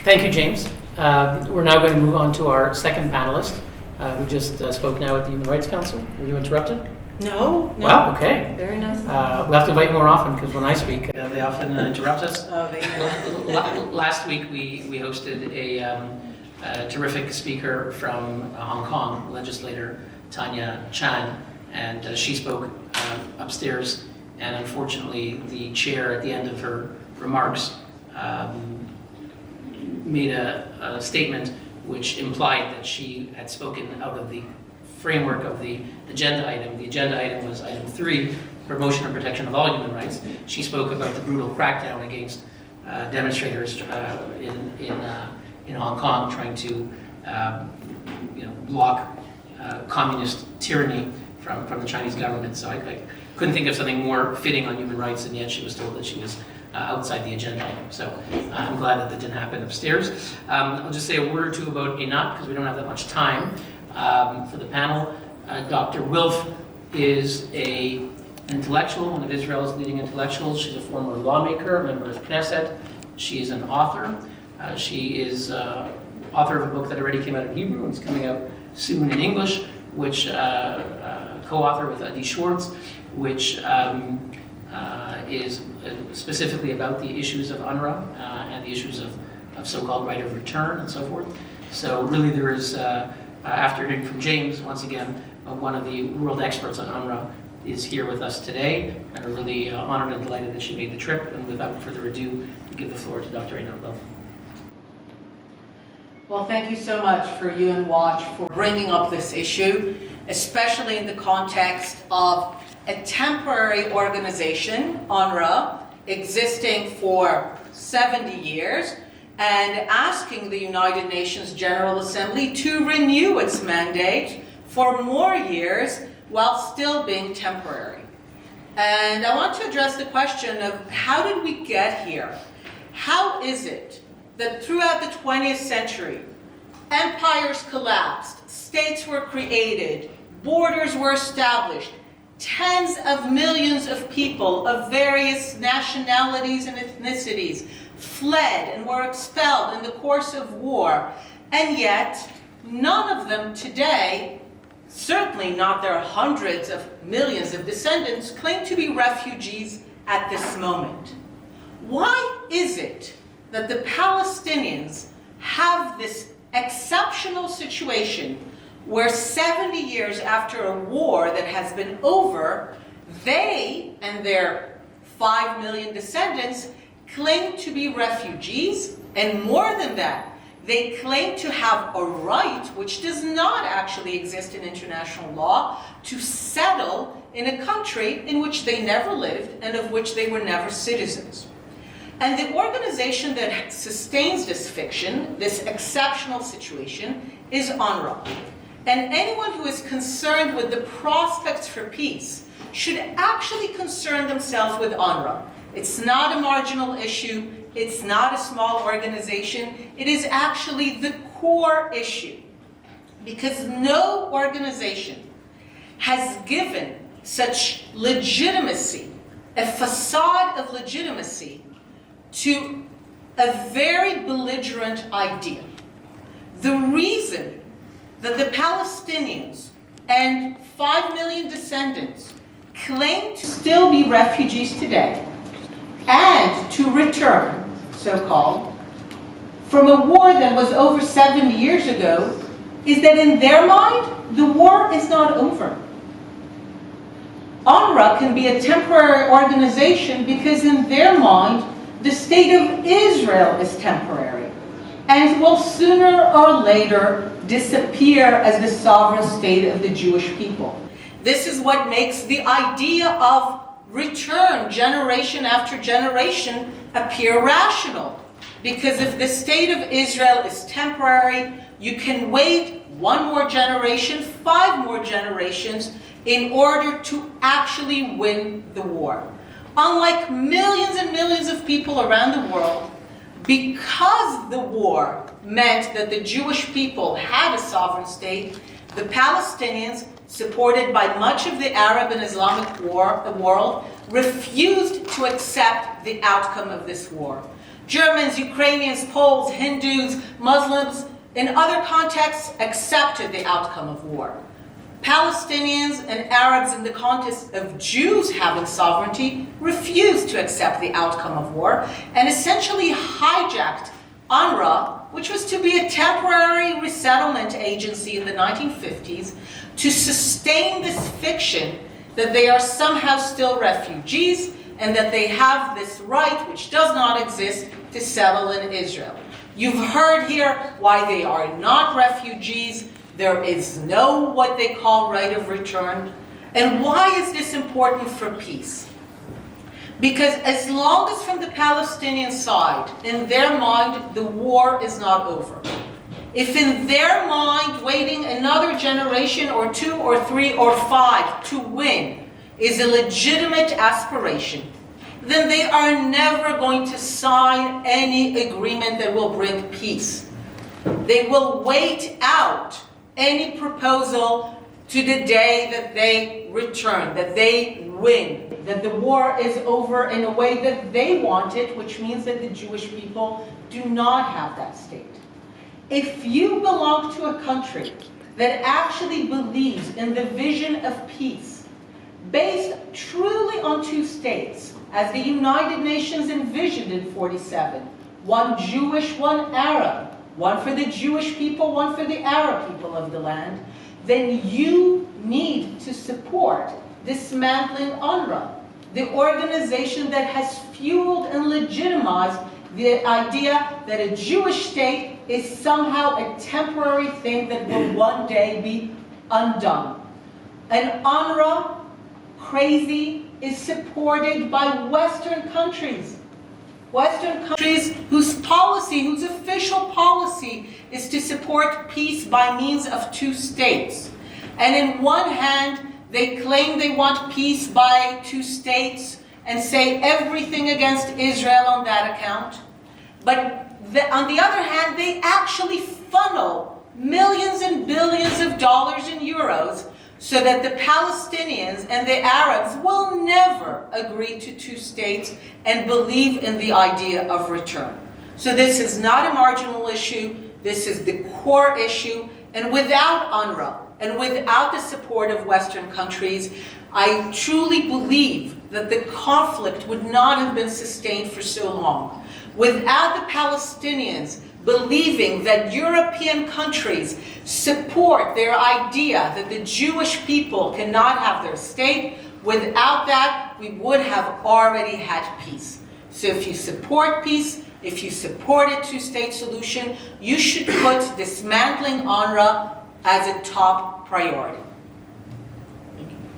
Thank you, James. We're now going to move on to our second panelist, who just spoke now at the Human Rights Council. Were you interrupted? No. Well, okay. Very nice. We'll have to invite more often, because when I speak, they often interrupt us. Oh, they Last week, we hosted a terrific speaker from Hong Kong, legislator Tanya Chan, and she spoke upstairs, and unfortunately, the chair at the end of her remarks made a statement which implied that she had spoken out of the framework of the agenda item. The agenda item was item 3, promotion and protection of all human rights. She spoke about the brutal crackdown against demonstrators in Hong Kong, trying to block communist tyranny from the Chinese government. So I couldn't think of something more fitting on human rights, and yet she was told that she was outside the agenda item. So I'm glad that didn't happen upstairs. I'll just say a word or two about Einat, because we don't have that much time for the panel. Dr. Wilf is an intellectual, one of Israel's leading intellectuals. She's a former lawmaker, a member of Knesset. She is an author. She is author of a book that already came out in Hebrew and is coming out soon in English, which co-author with Adi Schwartz, which is specifically about the issues of UNRWA and the issues of so-called right of return and so forth. So really there is, after hearing from James, once again, one of the world experts on UNRWA is here with us today, and we're really honored and delighted that she made the trip. And without further ado, we give the floor to Dr. Einat. Well, thank you so much for UN Watch for bringing up this issue, especially in the context of a temporary organization, UNRWA, existing for 70 years, and asking the United Nations General Assembly to renew its mandate for more years while still being temporary. And I want to address the question of how did we get here? How is it that throughout the 20th century, empires collapsed, states were created, borders were established, tens of millions of people of various nationalities and ethnicities fled and were expelled in the course of war, and yet none of them today, certainly not their hundreds of millions of descendants, claim to be refugees at this moment? Why is it that the Palestinians have this exceptional situation where 70 years after a war that has been over, they and their 5 million descendants claim to be refugees, and more than that, they claim to have a right, which does not actually exist in international law, to settle in a country in which they never lived and of which they were never citizens. And the organization that sustains this fiction, this exceptional situation, is UNRWA. And anyone who is concerned with the prospects for peace should actually concern themselves with UNRWA. It's not a marginal issue. It's not a small organization. It is actually the core issue, because no organization has given such legitimacy, a facade of legitimacy, to a very belligerent idea. The reason that the Palestinians and 5 million descendants claim to still be refugees today and to return, so-called, from a war that was over 70 years ago is that in their mind, the war is not over. UNRWA can be a temporary organization because in their mind, the state of Israel is temporary and will sooner or later disappear as the sovereign state of the Jewish people. This is what makes the idea of return generation after generation appear rational. Because if the state of Israel is temporary, you can wait 1 more generation, 5 more generations in order to actually win the war. Unlike millions and millions of people around the world, because the war meant that the Jewish people had a sovereign state, the Palestinians, supported by much of the Arab and Islamic world, refused to accept the outcome of this war. Germans, Ukrainians, Poles, Hindus, Muslims, in other contexts, accepted the outcome of war. Palestinians and Arabs in the context of Jews having sovereignty refused to accept the outcome of war and essentially hijacked UNRWA, which was to be a temporary resettlement agency in the 1950s, to sustain this fiction that they are somehow still refugees and that they have this right, which does not exist, to settle in Israel. You've heard here why they are not refugees. There is no what they call right of return. And why is this important for peace? Because as long as from the Palestinian side, in their mind, the war is not over. If in their mind, waiting another generation or 2 or 3 or 5 to win is a legitimate aspiration, then they are never going to sign any agreement that will bring peace. They will wait out any proposal to the day that they return, that they win, that the war is over in a way that they want it, which means that the Jewish people do not have that state. If you belong to a country that actually believes in the vision of peace, based truly on 2 states, as the United Nations envisioned in 47, one Jewish, one Arab, one for the Jewish people, one for the Arab people of the land, then you need to support dismantling UNRWA, the organization that has fueled and legitimized the idea that a Jewish state is somehow a temporary thing that will one day be undone. And UNRWA, crazy, is supported by Western countries. Western countries whose policy, whose official policy is to support peace by means of 2 states. And in one hand, they claim they want peace by 2 states and say everything against Israel on that account. But on the other hand, they actually funnel millions and billions of dollars and euros so that the Palestinians and the Arabs will never agree to 2 states and believe in the idea of return. So this is not a marginal issue, this is the core issue, and without UNRWA and without the support of Western countries, I truly believe that the conflict would not have been sustained for so long. Without the Palestinians believing that European countries support their idea that the Jewish people cannot have their state, without that, we would have already had peace. So if you support peace, if you support a 2-state solution, you should put dismantling UNRWA as a top priority.